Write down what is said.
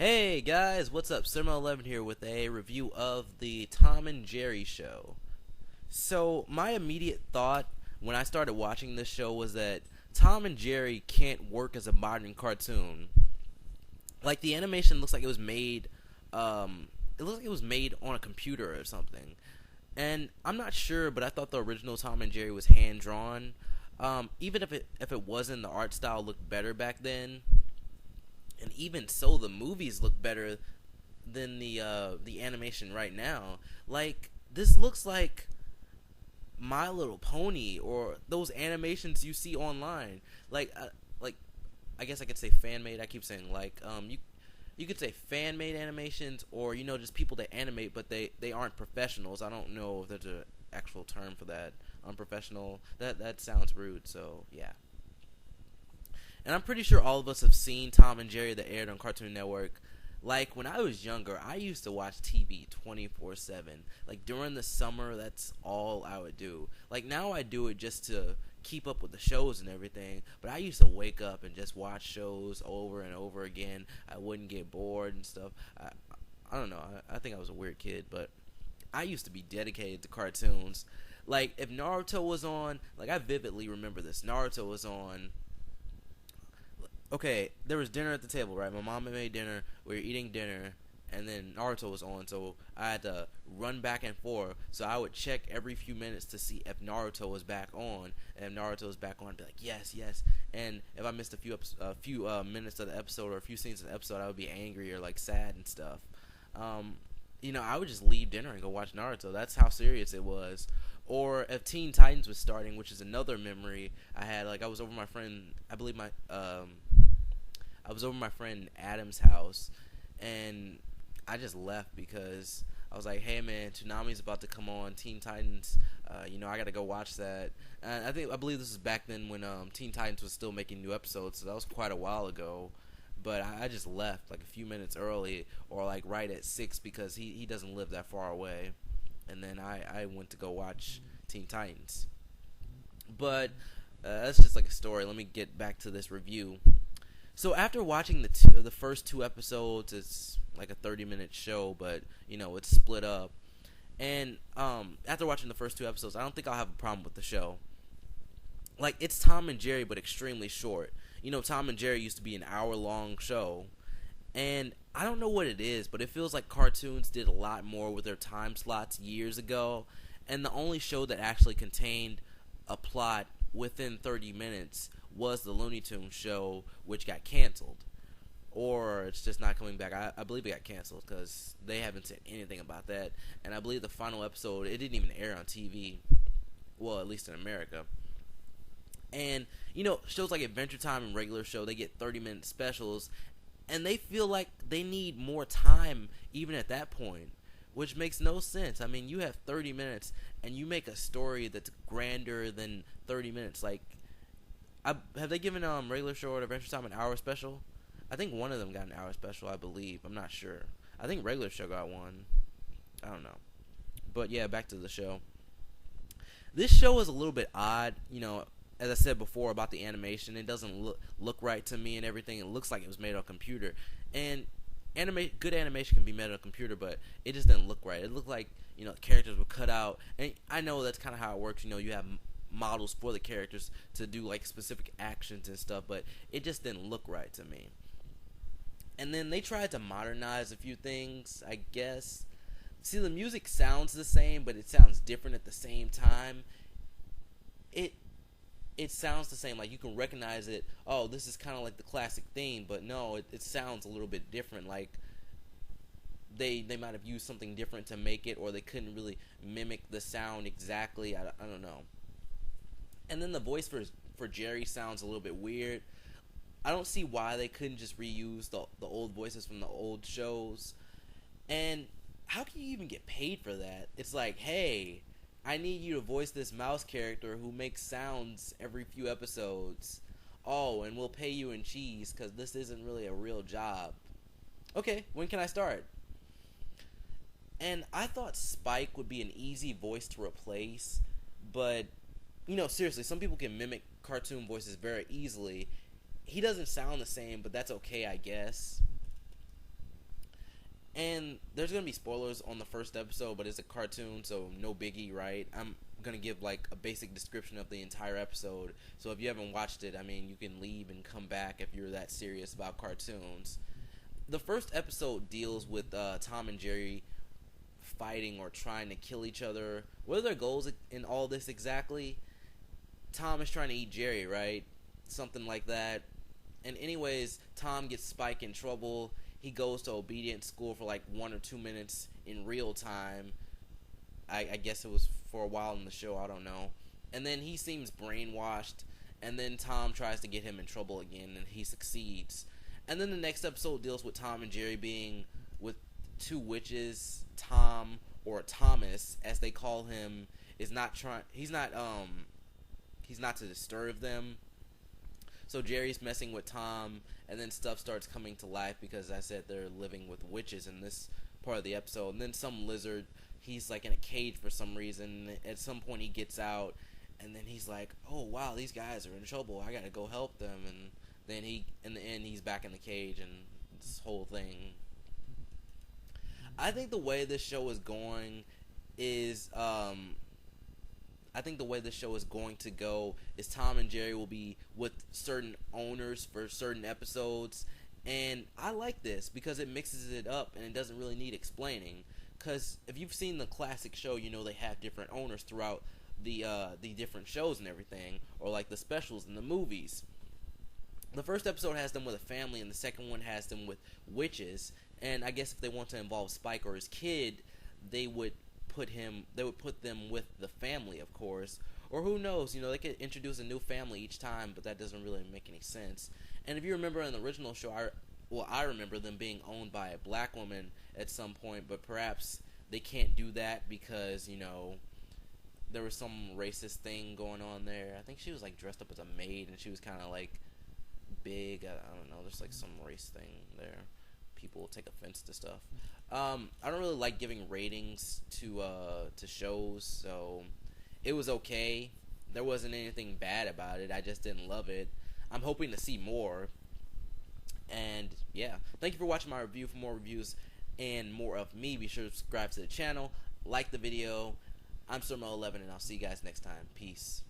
Hey guys, what's up? Cinema11 here with a review of the Tom and Jerry show. So, my immediate thought when I started watching this show was that Tom and Jerry can't work as a modern cartoon. Like, the animation looks like it was made, it looks like it was made on a computer or something. And I'm not sure, but I thought the original Tom and Jerry was hand drawn. Even if it wasn't, the art style looked better back then. And even so, the movies look better than the animation right now. Like, this looks like My Little Pony or those animations you see online. Like I guess I could say fan made. I keep saying you could say fan made animations, or just people that animate, but they aren't professionals. I don't know if there's an actual term for that. Unprofessional. That sounds rude. So yeah. And I'm pretty sure all of us have seen Tom and Jerry that aired on Cartoon Network. Like, when I was younger, I used to watch TV 24/7. Like, during the summer, that's all I would do. Like, now I do it just to keep up with the shows and everything. But I used to wake up and just watch shows over and over again. I wouldn't get bored and stuff. I don't know. I think I was a weird kid, but I used to be dedicated to cartoons. Like, if Naruto was on, like, I vividly remember this. Naruto was on. Okay, there was dinner at the table, right? My mom had made dinner. We were eating dinner, and then Naruto was on, so I had to run back and forth. So I would check every few minutes to see if Naruto was back on, and if Naruto was back on, I'd be like, yes, yes. And if I missed a few minutes of the episode or a few scenes of the episode, I would be angry or like sad and stuff. I would just leave dinner and go watch Naruto. That's how serious it was. Or if Teen Titans was starting, which is another memory I had. Like, I was over my friend, I was over my friend Adam's house, and I just left because I was like, "Hey man, Toonami's about to come on, Teen Titans. I gotta go watch that." And I believe this is back then when Teen Titans was still making new episodes, so that was quite a while ago. But I just left like a few minutes early, or like right at 6, because he doesn't live that far away, and then I went to go watch Teen Titans. But that's just like a story. Let me get back to this review. So after watching the first 2 episodes, it's like a 30-minute show, but it's split up. And after watching the first 2 episodes, I don't think I'll have a problem with the show. Like, it's Tom and Jerry, but extremely short. Tom and Jerry used to be an hour-long show, and I don't know what it is, but it feels like cartoons did a lot more with their time slots years ago, and the only show that actually contained a plot within 30 minutes was the Looney Tunes show, which got canceled. Or it's just not coming back. I believe it got canceled because they haven't said anything about that. And I believe the final episode, it didn't even air on TV. Well, at least in America. And, shows like Adventure Time and Regular Show, they get 30-minute specials, and they feel like they need more time even at that point, which makes no sense. I mean, you have 30 minutes, and you make a story that's grander than 30 minutes. Like, have they given Regular Show or Adventure Time an hour special? I think one of them got an hour special, I believe. I'm not sure. I think Regular Show got one. I don't know. But yeah, back to the show. This show is a little bit odd, as I said before about the animation. It doesn't look right to me and everything. It looks like it was made on a computer. And good animation can be made on a computer, but it just didn't look right. It looked like, characters were cut out. And I know that's kind of how it works. You have models for the characters to do like specific actions and stuff, but it just didn't look right to me. And then they tried to modernize a few things, I guess. See, the music sounds the same, but it sounds different at the same time. It sounds the same, like you can recognize it. Oh, this is kind of like the classic theme, but no, it sounds a little bit different. Like they might have used something different to make it, or they couldn't really mimic the sound exactly. I don't know. And then the voice for Jerry sounds a little bit weird. I don't see why they couldn't just reuse the old voices from the old shows. And how can you even get paid for that? It's like, hey, I need you to voice this mouse character who makes sounds every few episodes. Oh, and we'll pay you in cheese because this isn't really a real job. Okay, when can I start? And I thought Spike would be an easy voice to replace, but seriously, some people can mimic cartoon voices very easily. He doesn't sound the same, but that's okay, I guess. And there's gonna be spoilers on the first episode, but it's a cartoon, so no biggie, right? I'm gonna give like a basic description of the entire episode. So if you haven't watched it, I mean, you can leave and come back if you're that serious about cartoons. The first episode deals with Tom and Jerry fighting or trying to kill each other. What are their goals in all this exactly? Tom is trying to eat Jerry, right? Something like that. And anyways, Tom gets Spike in trouble. He goes to obedience school for like 1 or 2 minutes in real time. I guess it was for a while in the show, I don't know. And then he seems brainwashed. And then Tom tries to get him in trouble again, and he succeeds. And then the next episode deals with Tom and Jerry being with two witches. Tom, or Thomas, as they call him, is not trying. He's not to disturb them. So Jerry's messing with Tom, and then stuff starts coming to life because I said they're living with witches in this part of the episode. And then some lizard, he's like in a cage for some reason. At some point he gets out, and then he's like, oh wow, these guys are in trouble, I gotta go help them. And then in the end, he's back in the cage, and this whole thing. I think the way this show is going is I think the way the show is going to go is Tom and Jerry will be with certain owners for certain episodes, and I like this because it mixes it up and it doesn't really need explaining. Because if you've seen the classic show, you know they have different owners throughout the different shows and everything, or like the specials in the movies. The first episode has them with a family, and the second one has them with witches. And I guess if they want to involve Spike or his kid, they would put them with the family, of course. Or who knows, they could introduce a new family each time, but that doesn't really make any sense. And if you remember in the original show, I remember them being owned by a black woman at some point, but perhaps they can't do that because, there was some racist thing going on there. I think she was like dressed up as a maid, and she was kind of like big. I don't know, there's like some race thing there. People take offense to stuff. I don't really like giving ratings to shows, so it was okay. There wasn't anything bad about it. I just didn't love it. I'm hoping to see more. And yeah, thank you for watching my review. For more reviews and more of me, be sure to subscribe to the channel, like the video. I'm Surmo11, and I'll see you guys next time. Peace.